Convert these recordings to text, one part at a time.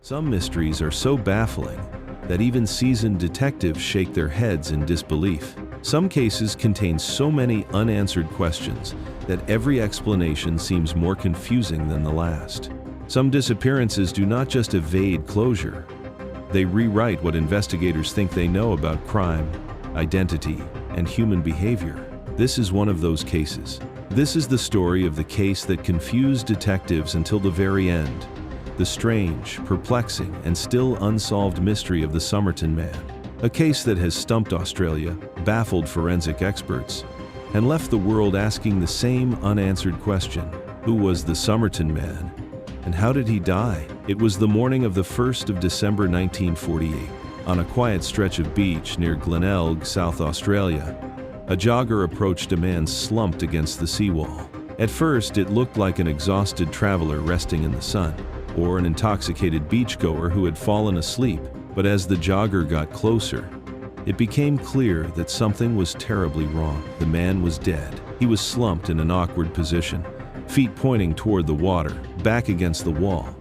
Some mysteries are so baffling that even seasoned detectives shake their heads in disbelief. Some cases contain so many unanswered questions that every explanation seems more confusing than the last. Some disappearances do not just evade closure, they rewrite what investigators think they know about crime, identity, and human behavior. This is one of those cases. This is the story of the case that confused detectives until the very end. The strange, perplexing, and still unsolved mystery of the Somerton Man. A case that has stumped Australia, baffled forensic experts, and left the world asking the same unanswered question. Who was the Somerton Man? And how did he die? It was the morning of the 1st of December 1948. On a quiet stretch of beach near Glenelg, South Australia, a jogger approached a man slumped against the seawall. At first, it looked like an exhausted traveler resting in the sun, or an intoxicated beachgoer who had fallen asleep. But as the jogger got closer, it became clear that something was terribly wrong. The man was dead. He was slumped in an awkward position, feet pointing toward the water, back against the wall,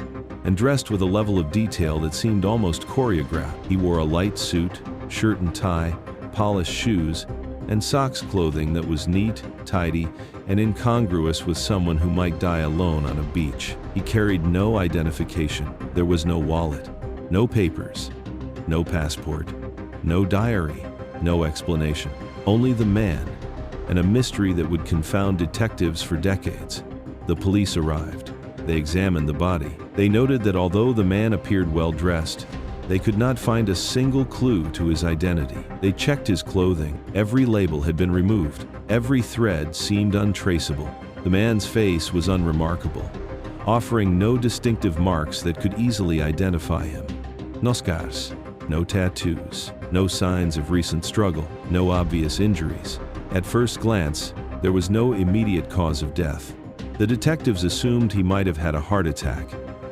and dressed with a level of detail that seemed almost choreographed. He wore a light suit, shirt and tie, polished shoes, and socks clothing that was neat, tidy, and incongruous with someone who might die alone on a beach. He carried no identification. There was no wallet, no papers, no passport, no diary, no explanation. Only the man, and a mystery that would confound detectives for decades. The police arrived. They examined the body. They noted that although the man appeared well-dressed, they could not find a single clue to his identity. They checked his clothing. Every label had been removed. Every thread seemed untraceable. The man's face was unremarkable, offering no distinctive marks that could easily identify him. No scars, no tattoos, no signs of recent struggle, no obvious injuries. At first glance, there was no immediate cause of death. The detectives assumed he might have had a heart attack,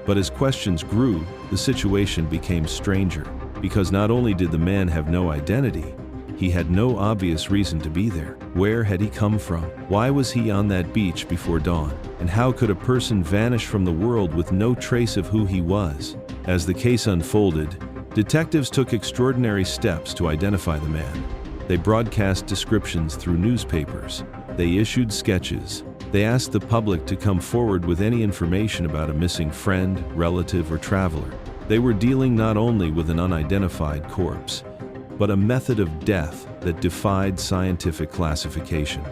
but as questions grew, the situation became stranger, because not only did the man have no identity, he had no obvious reason to be there. Where had he come from? Why was he on that beach before dawn? And how could a person vanish from the world with no trace of who he was? As the case unfolded, detectives took extraordinary steps to identify the man. They broadcast descriptions through newspapers. They issued sketches. They asked the public to come forward with any information about a missing friend, relative, or traveler. They were dealing not only with an unidentified corpse, but a method of death that defied scientific classification,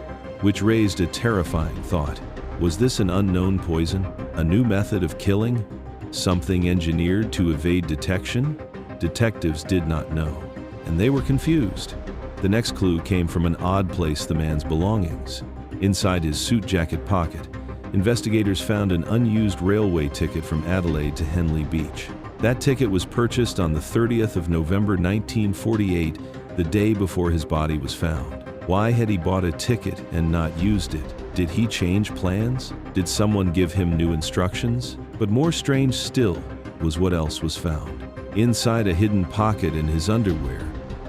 which raised a terrifying thought. Was this an unknown poison? A new method of killing? Something engineered to evade detection? Detectives did not know, and they were confused. The next clue came from an odd place: the man's belongings. Inside his suit jacket pocket, investigators found an unused railway ticket from Adelaide to Henley Beach. That ticket was purchased on the 30th of November 1948, the day before his body was found. Why had he bought a ticket and not used it? Did he change plans? Did someone give him new instructions? But more strange still was what else was found. Inside a hidden pocket in his underwear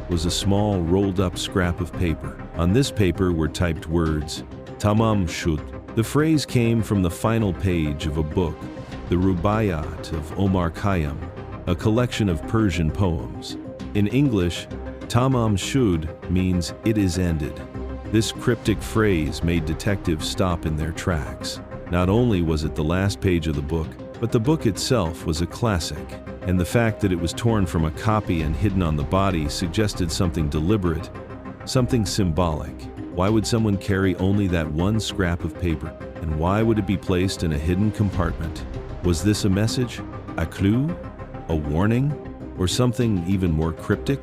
was a small rolled-up scrap of paper. On this paper were typed words, "Tamam shud." The phrase came from the final page of a book, the Rubaiyat of Omar Khayyam, a collection of Persian poems. In English, Tamam shud means "it is ended." This cryptic phrase made detectives stop in their tracks. Not only was it the last page of the book, but the book itself was a classic. And the fact that it was torn from a copy and hidden on the body suggested something deliberate, something symbolic. Why would someone carry only that one scrap of paper? And why would it be placed in a hidden compartment? Was this a message? A clue? A warning? Or something even more cryptic?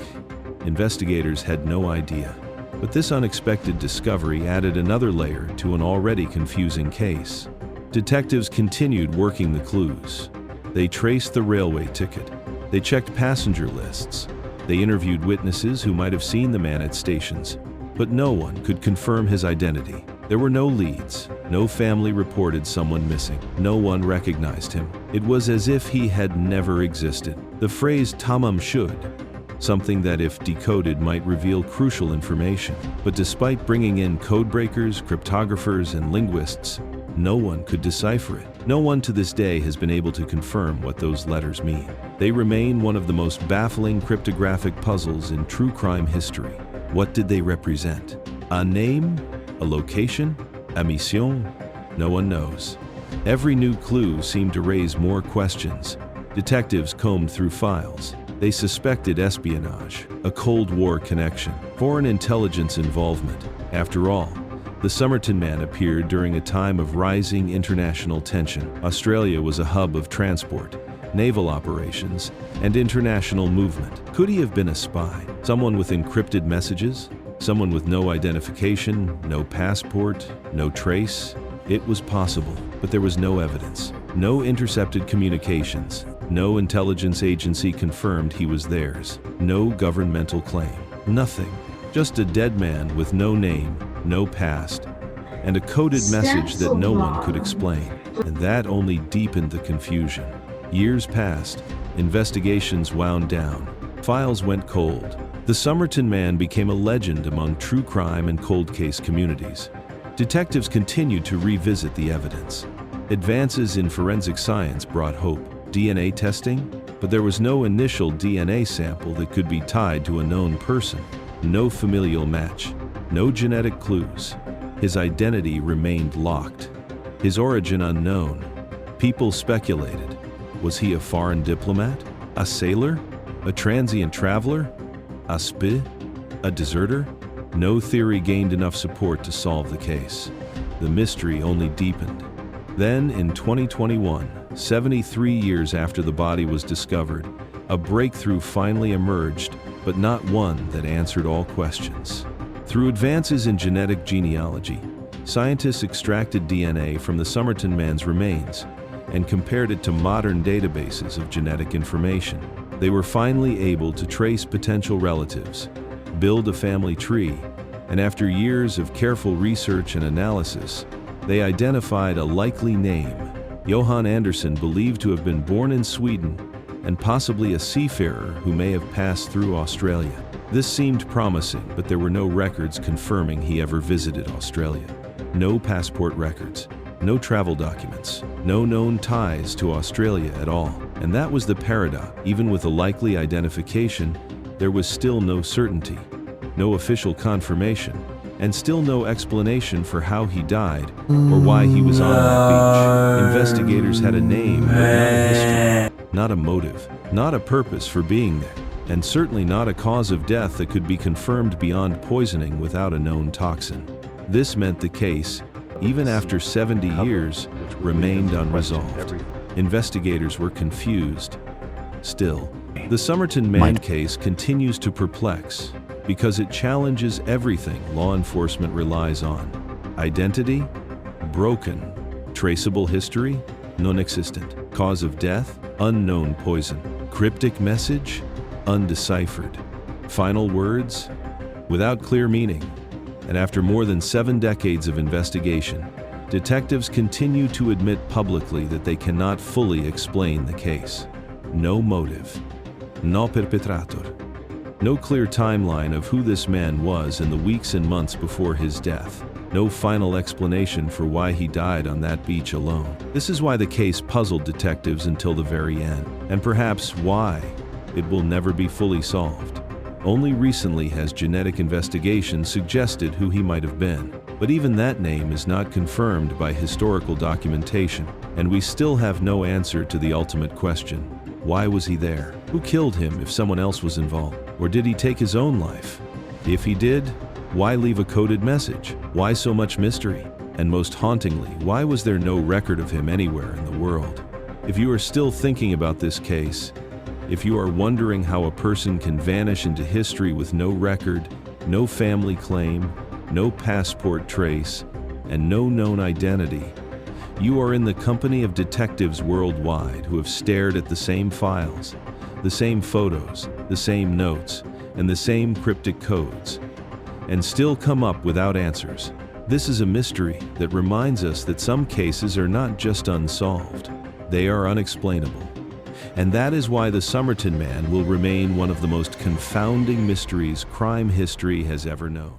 Investigators had no idea. But this unexpected discovery added another layer to an already confusing case. Detectives continued working the clues. They traced the railway ticket. They checked passenger lists. They interviewed witnesses who might have seen the man at stations. But no one could confirm his identity. There were no leads. No family reported someone missing. No one recognized him. It was as if he had never existed. The phrase "tamam shud," something that if decoded might reveal crucial information. But despite bringing in codebreakers, cryptographers, and linguists, no one could decipher it. No one to this day has been able to confirm what those letters mean. They remain one of the most baffling cryptographic puzzles in true crime history. What did they represent? A name? A location? A mission? No one knows. Every new clue seemed to raise more questions. Detectives combed through files. They suspected espionage, a Cold War connection, foreign intelligence involvement. After all, the Somerton Man appeared during a time of rising international tension. Australia was a hub of transport, naval operations, and international movement. Could he have been a spy? Someone with encrypted messages? Someone with no identification, no passport, no trace? It was possible, but there was no evidence. No intercepted communications. No intelligence agency confirmed he was theirs. No governmental claim. Nothing. Just a dead man with no name, no past, and a coded message that no one could explain. And that only deepened the confusion. Years passed. Investigations wound down. Files went cold. The Somerton Man became a legend among true crime and cold case communities. Detectives continued to revisit the evidence. Advances in forensic science brought hope. DNA testing? But there was no initial DNA sample that could be tied to a known person. No familial match. No genetic clues. His identity remained locked. His origin unknown. People speculated. Was he a foreign diplomat? A sailor? A transient traveler? A spy? A deserter? No theory gained enough support to solve the case. The mystery only deepened. Then, in 2021, 73 years after the body was discovered, a breakthrough finally emerged, but not one that answered all questions. Through advances in genetic genealogy, scientists extracted DNA from the Somerton Man's remains and compared it to modern databases of genetic information. They were finally able to trace potential relatives, build a family tree, and after years of careful research and analysis, they identified a likely name. Johan Andersson, believed to have been born in Sweden and possibly a seafarer who may have passed through Australia. This seemed promising, but there were no records confirming he ever visited Australia. No passport records, no travel documents, no known ties to Australia at all. And that was the paradox. Even with a likely identification, there was still no certainty, no official confirmation, and still no explanation for how he died or why he was on that beach. Investigators had a name, but not a history, not a motive, not a purpose for being there, and certainly not a cause of death that could be confirmed beyond poisoning without a known toxin. This meant the case, even after 70 years, remained unresolved. Investigators were confused. Still, the Somerton Man case continues to perplex because it challenges everything law enforcement relies on. Identity? Broken. Traceable history? Non-existent. Cause of death? Unknown poison. Cryptic message? Undeciphered. Final words? Without clear meaning. And after more than 7 decades of investigation, detectives continue to admit publicly that they cannot fully explain the case. No motive. No perpetrator. No clear timeline of who this man was in the weeks and months before his death. No final explanation for why he died on that beach alone. This is why the case puzzled detectives until the very end, and perhaps why it will never be fully solved. Only recently has genetic investigation suggested who he might have been, but even that name is not confirmed by historical documentation, and we still have no answer to the ultimate question. Why was he there? Who killed him if someone else was involved? Or did he take his own life? If he did, why leave a coded message? Why so much mystery? And most hauntingly, why was there no record of him anywhere in the world? If you are still thinking about this case, if you are wondering how a person can vanish into history with no record, no family claim, no passport trace, and no known identity, you are in the company of detectives worldwide who have stared at the same files, the same photos, the same notes, and the same cryptic codes, and still come up without answers. This is a mystery that reminds us that some cases are not just unsolved, they are unexplainable. And that is why the Somerton Man will remain one of the most confounding mysteries crime history has ever known.